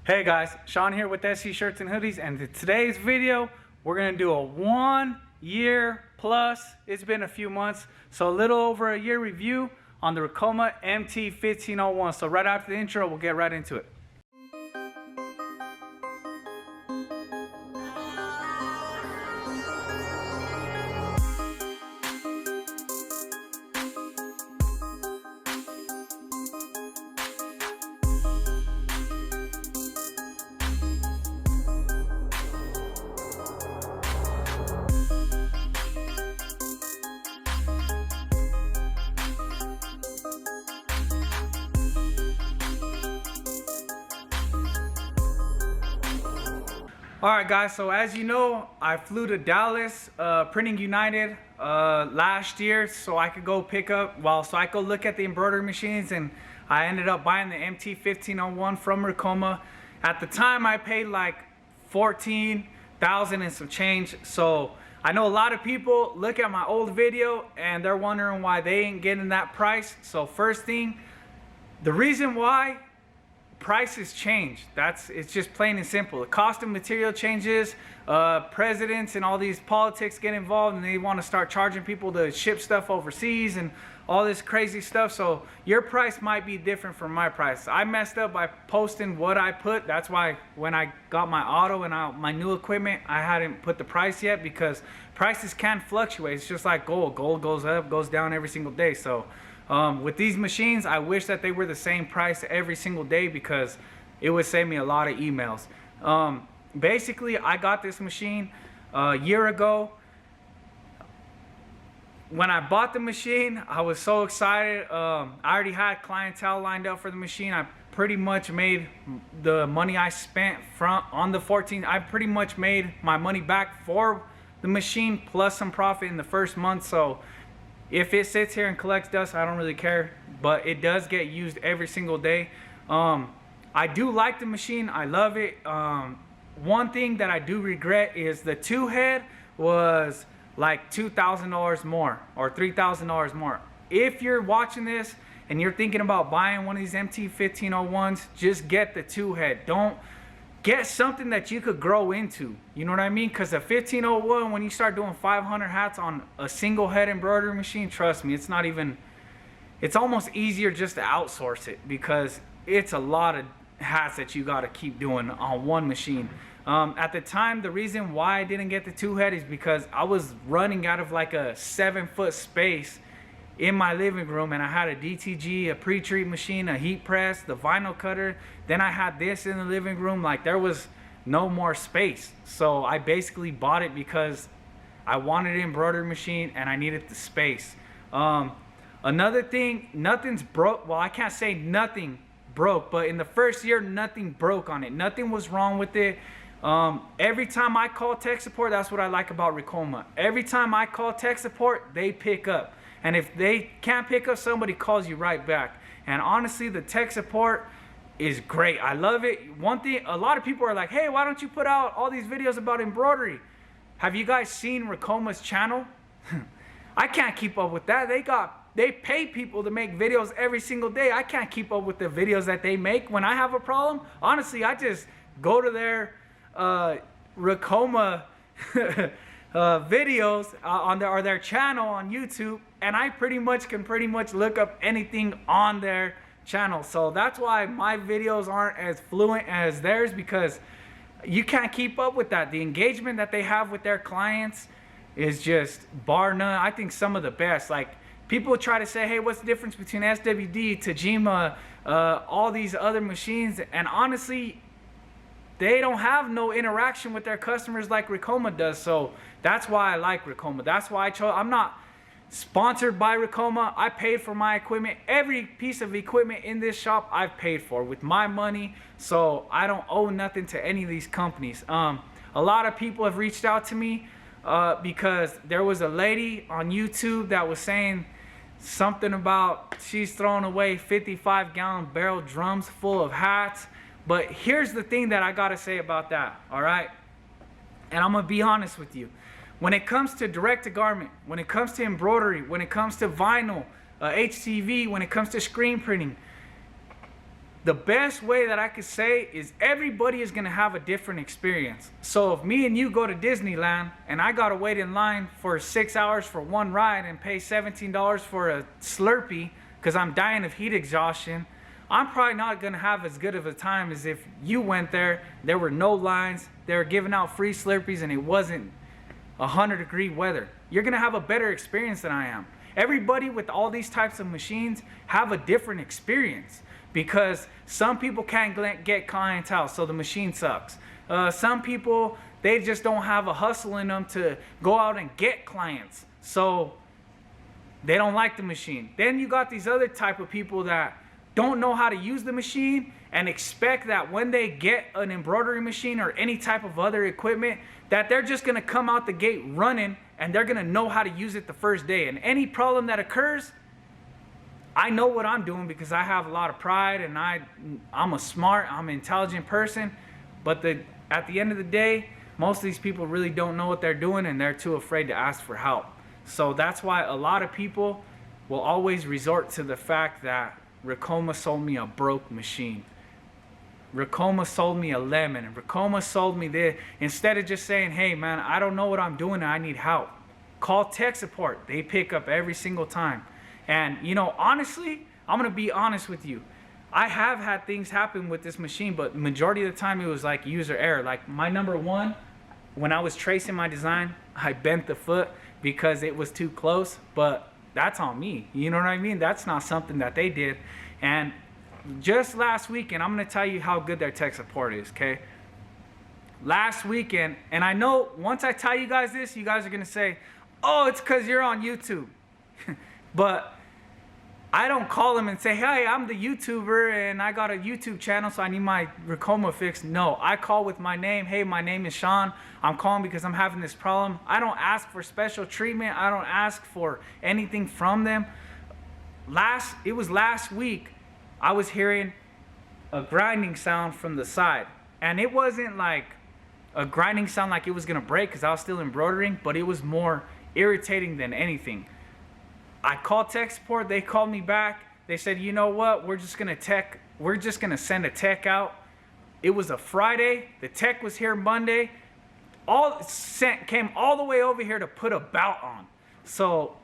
Hey guys, Sean here with SE Shirts and Hoodies, and in today's video we're gonna do a 1 year plus, it's been a few months, so a little over a year review on the Ricoma MT-1501. So right after the intro we'll get right into it. Alright guys, so as you know, I flew to Dallas, Printing United last year so I could go pick up, so I could look at the embroidery machines, and I ended up buying the MT-1501 from Ricoma. At the time I paid like $14,000 and some change. So I know a lot of people look at my old video and they're wondering why they ain't getting that price. So first thing, the reason why, prices change. It's just plain and simple. The cost of material changes, presidents and all these politics get involved and they want to start charging people to ship stuff overseas and all this crazy stuff. So your price might be different from my price. I messed up by posting what I put. That's why when I got my auto and my new equipment, I hadn't put the price yet, because prices can fluctuate. It's just like gold. Gold goes up, goes down every single day. So with these machines, I wish that they were the same price every single day, because it would save me a lot of emails. Basically, I got this machine a year ago. When I bought the machine, I was so excited. I already had clientele lined up for the machine. I pretty much made the money I spent on the 14. I pretty much made my money back for the machine plus some profit in the first month. So if it sits here and collects dust, I don't really care, but it does get used every single day. I do like the machine. I love it. One thing that I do regret is the two head was like $2,000 more or $3,000 more. If you're watching this and you're thinking about buying one of these MT-1501s, just get the two head. Don't get something that you could grow into, you know what I mean? Because a 1501, when you start doing 500 hats on a single head embroidery machine, trust me, it's almost easier just to outsource it, because it's a lot of hats that you got to keep doing on one machine. At the time, the reason why I didn't get the two head is because I was running out of like a 7-foot space in my living room, and I had a DTG, a pre-treat machine, a heat press, the vinyl cutter. Then I had this in the living room. Like, there was no more space. So I basically bought it because I wanted an embroidery machine and I needed the space. Another thing, nothing's broke. Well, I can't say nothing broke, but in the first year, nothing broke on it. Nothing was wrong with it. Every time I call tech support, that's what I like about Ricoma. Every time I call tech support, they pick up. And if they can't pick up, somebody calls you right back. And honestly, the tech support is great. I love it. One thing, a lot of people are like, hey, why don't you put out all these videos about embroidery? Have you guys seen Ricoma's channel? I can't keep up with that. They pay people to make videos every single day. I can't keep up with the videos that they make. When I have a problem, honestly, I just go to their Ricoma videos on their channel on YouTube, and I can look up anything on their channel. So that's why my videos aren't as fluent as theirs, because you can't keep up with that. The engagement that they have with their clients is just bar none. I think some of the best. Like, people try to say, hey, what's the difference between SWD, Tajima, all these other machines, and honestly, they don't have no interaction with their customers like Ricoma does. So that's why I like Ricoma. That's why I'm not sponsored by Ricoma. I paid for my equipment. Every piece of equipment in this shop I've paid for with my money. So I don't owe nothing to any of these companies. A lot of people have reached out to me because there was a lady on YouTube that was saying something about she's throwing away 55-gallon barrel drums full of hats. But here's the thing that I gotta say about that, all right? And I'm gonna be honest with you. When it comes to direct-to-garment, when it comes to embroidery, when it comes to vinyl, HTV, when it comes to screen printing, the best way that I could say is everybody is gonna have a different experience. So if me and you go to Disneyland and I gotta wait in line for 6 hours for one ride and pay $17 for a Slurpee because I'm dying of heat exhaustion, I'm probably not gonna have as good of a time as if you went there were no lines, they were giving out free Slurpees, and it wasn't 100-degree weather. You're gonna have a better experience than I am. Everybody with all these types of machines have a different experience, because some people can't get clientele, so the machine sucks. Some people, they just don't have a hustle in them to go out and get clients, so they don't like the machine. Then you got these other type of people that don't know how to use the machine and expect that when they get an embroidery machine or any type of other equipment, that they're just gonna come out the gate running and they're gonna know how to use it the first day. And any problem that occurs, I know what I'm doing because I have a lot of pride, and I'm an intelligent person. But at the end of the day, most of these people really don't know what they're doing, and they're too afraid to ask for help. So that's why a lot of people will always resort to the fact that Ricoma sold me a broke machine. Ricoma sold me a lemon, and Ricoma sold me this. Instead of just saying, hey man, I don't know what I'm doing and I need help, call tech support. They pick up every single time. And you know, honestly, I'm gonna be honest with you, I have had things happen with this machine, but majority of the time it was like user error. Like my number one, when I was tracing my design, I bent the foot because it was too close, but that's on me. You know what I mean? That's not something that they did. And just last weekend, I'm gonna tell you how good their tech support is, okay? Last weekend, and I know once I tell you guys this, you guys are gonna say, oh, it's because you're on YouTube. But I don't call them and say, hey, I'm the YouTuber and I got a YouTube channel, so I need my Ricoma fixed. No, I call with my name. Hey, my name is Sean. I'm calling because I'm having this problem. I don't ask for special treatment. I don't ask for anything from them. It was last week, I was hearing a grinding sound from the side. And it wasn't like a grinding sound like it was gonna break because I was still embroidering, but it was more irritating than anything. I called tech support, they called me back. They said, you know what, we're just gonna send a tech out. It was a Friday, the tech was here Monday. Came all the way over here to put a bout on. So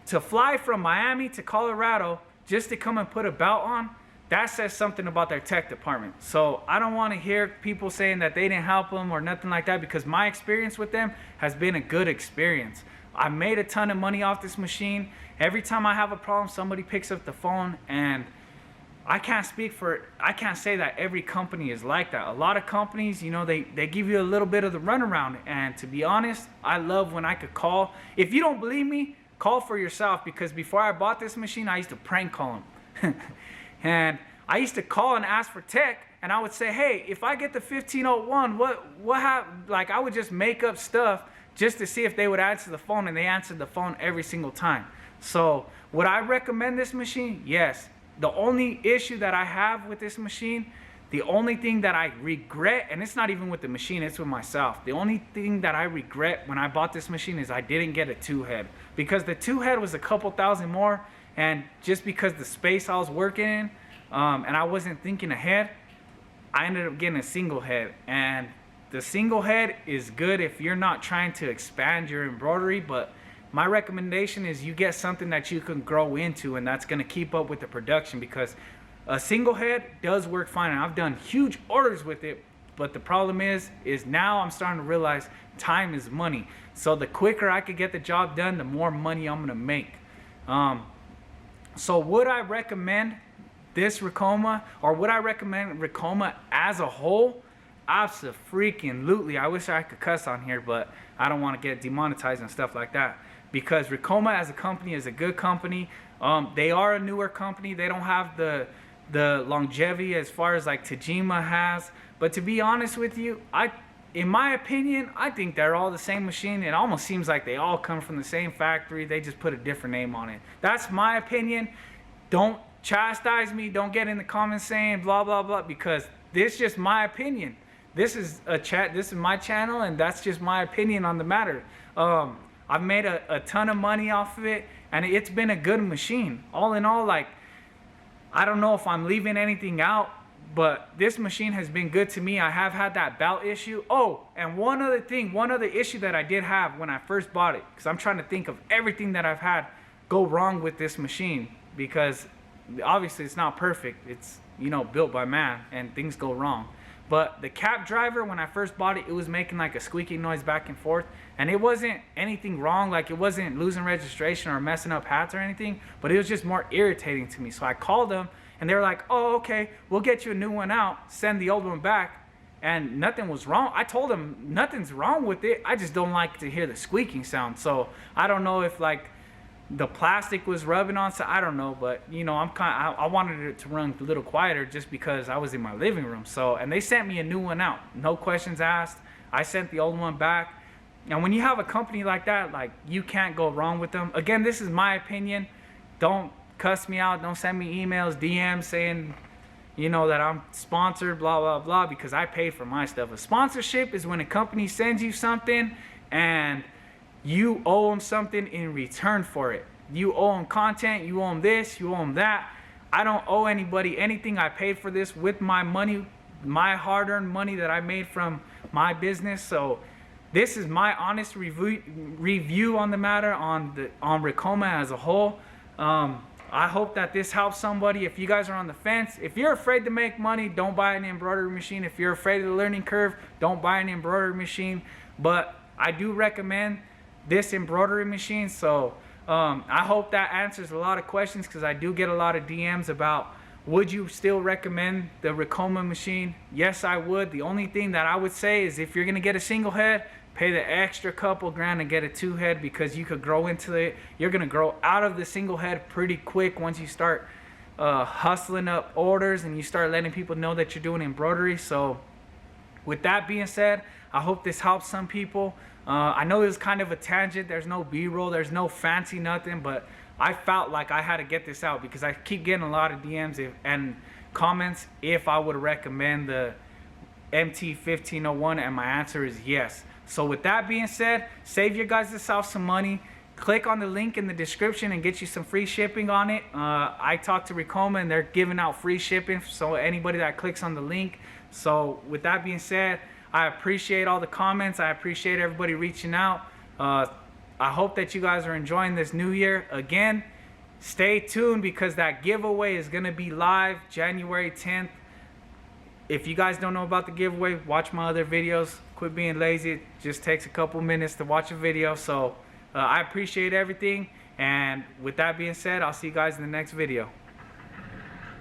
to fly from Miami to Colorado just to come and put a bout on, that says something about their tech department. So I don't wanna hear people saying that they didn't help them or nothing like that, because my experience with them has been a good experience. I made a ton of money off this machine. Every time I have a problem, somebody picks up the phone, and I can't say that every company is like that. A lot of companies, you know, they give you a little bit of the runaround. And to be honest, I love when I could call. If you don't believe me, call for yourself, because before I bought this machine, I used to prank call them. And I used to call and ask for tech, and I would say, hey, if I get the 1501, what happened? Like, I would just make up stuff just to see if they would answer the phone, and they answered the phone every single time. So would I recommend this machine? Yes. The only issue that I have with this machine, the only thing that I regret, and it's not even with the machine, it's with myself. The only thing that I regret when I bought this machine is I didn't get a 2-head, because the 2-head was a couple thousand more, and just because the space I was working in, and I wasn't thinking ahead, I ended up getting a single head. And the single head is good if you're not trying to expand your embroidery, but my recommendation is you get something that you can grow into and that's gonna keep up with the production, because a single head does work fine, and I've done huge orders with it. But the problem is now I'm starting to realize time is money. So the quicker I could get the job done, the more money I'm gonna make. So would I recommend this Ricoma, or would I recommend Ricoma as a whole? Absolutely. I wish I could cuss on here, but I don't want to get demonetized and stuff like that, because Ricoma as a company is a good company. They are a newer company. They don't have the longevity as far as like Tajima has. But to be honest with you, in my opinion, I think they're all the same machine. It almost seems like they all come from the same factory. They just put a different name on it. That's my opinion. Don't chastise me. Don't get in the comments saying blah blah blah, because this is just my opinion. This is my channel, and that's just my opinion on the matter. I've made a ton of money off of it, and it's been a good machine. All in all, like, I don't know if I'm leaving anything out. But this machine has been good to me. I have had that belt issue. Oh, and one other issue that I did have when I first bought it, because I'm trying to think of everything that I've had go wrong with this machine, because obviously it's not perfect. It's, you know, built by man and things go wrong. But the cap driver, when I first bought it, it was making like a squeaking noise back and forth, and it wasn't anything wrong. Like, it wasn't losing registration or messing up hats or anything, but it was just more irritating to me. So I called them, and they were like, oh, okay, we'll get you a new one out, send the old one back. And nothing was wrong. I told them nothing's wrong with it. I just don't like to hear the squeaking sound. So I don't know if like the plastic was rubbing on, so I don't know. But you know, I wanted it to run a little quieter just because I was in my living room. So, and they sent me a new one out, no questions asked. I sent the old one back. And when you have a company like that, like, you can't go wrong with them. Again, this is my opinion. Don't cuss me out. Don't send me emails, DMs saying, you know, that I'm sponsored, blah, blah, blah, because I paid for my stuff. A sponsorship is when a company sends you something and you owe them something in return for it. You owe them content, you owe them this, you owe them that. I don't owe anybody anything. I paid for this with my money, my hard-earned money that I made from my business. So this is my honest review on the matter, on Ricoma as a whole. I hope that this helps somebody. If you guys are on the fence, if you're afraid to make money, don't buy an embroidery machine. If you're afraid of the learning curve, don't buy an embroidery machine. But I do recommend this embroidery machine. So I hope that answers a lot of questions, because I do get a lot of DMs about, would you still recommend the Ricoma machine? Yes, I would. The only thing that I would say is, if you're going to get a single head, pay the extra couple grand and get a 2 head, because you could grow into it. You're going to grow out of the single head pretty quick once you start hustling up orders and you start letting people know that you're doing embroidery. So with that being said, I hope this helps some people. I know it was kind of a tangent. There's no B-roll. There's no fancy nothing, but I felt like I had to get this out because I keep getting a lot of DMs and comments if I would recommend the MT-1501, and my answer is yes. So with that being said, save your guys yourself some money. Click on the link in the description and get you some free shipping on it. I talked to Ricoma and they're giving out free shipping, so anybody that clicks on the link. So with that being said, I appreciate all the comments. I appreciate everybody reaching out. I hope that you guys are enjoying this new year. Again, stay tuned, because that giveaway is going to be live January 10th. If you guys don't know about the giveaway, watch my other videos. Quit being lazy. It just takes a couple minutes to watch a video. So I appreciate everything. And with that being said, I'll see you guys in the next video.